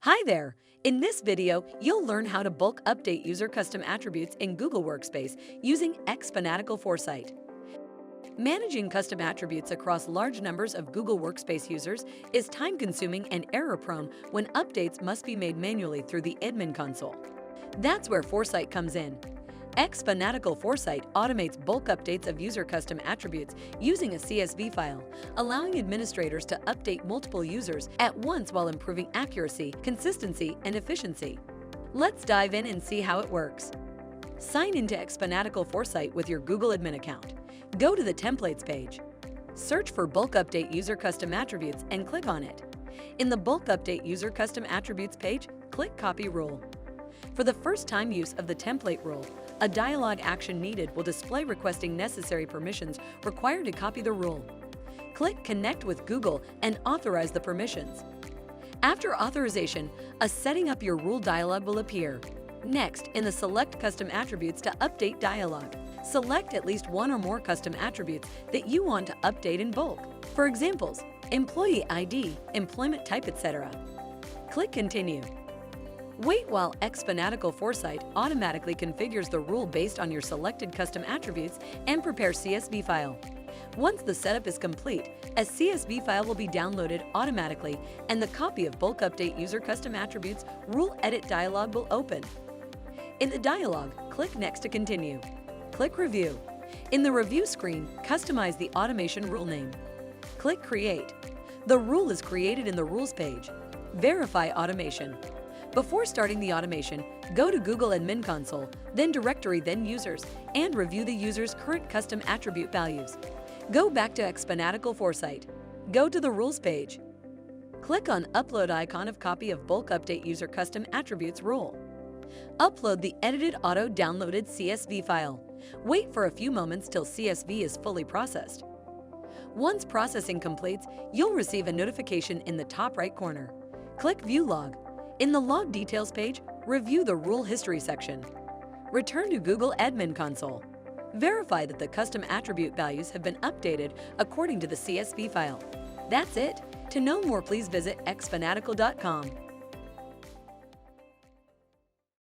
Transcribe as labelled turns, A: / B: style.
A: Hi there! In this video, you'll learn how to bulk update user custom attributes in Google Workspace using XFanatical Foresight. Managing custom attributes across large numbers of Google Workspace users is time-consuming and error-prone when updates must be made manually through the admin console. That's where Foresight comes in. XFanatical Foresight automates bulk updates of user custom attributes using a CSV file, allowing administrators to update multiple users at once while improving accuracy, consistency, and efficiency. Let's dive in and see how it works. Sign into XFanatical Foresight with your Google admin account. Go to the Templates page. Search for Bulk Update User Custom Attributes and click on it. In the Bulk Update User Custom Attributes page, click Copy Rule. For the first time use of the template rule, a dialog action needed will display requesting necessary permissions required to copy the rule. Click Connect with Google and authorize the permissions. After authorization, a Setting Up Your Rule dialog will appear. Next, in the Select Custom Attributes to Update dialog, select at least one or more custom attributes that you want to update in bulk. For examples, employee ID, employment type, etc. Click Continue. Wait while XFanatical Foresight automatically configures the rule based on your selected custom attributes and prepares CSV file. Once the setup is complete, a CSV file will be downloaded automatically and the copy of Bulk Update User Custom Attributes Rule Edit dialog will open. In the dialog, click Next to continue. Click Review. In the Review screen, customize the automation rule name. Click Create. The rule is created in the Rules page. Verify automation. Before starting the automation, go to Google Admin Console, then Directory, then Users, and review the user's current custom attribute values. Go back to XFanatical Foresight. Go to the Rules page. Click on Upload icon of copy of Bulk Update User Custom Attributes rule. Upload the edited auto-downloaded CSV file. Wait for a few moments till CSV is fully processed. Once processing completes, you'll receive a notification in the top right corner. Click View Log. In the Log Details page, review the Rule History section. Return to Google Admin Console. Verify that the custom attribute values have been updated according to the CSV file. That's it. To know more, please visit xfanatical.com.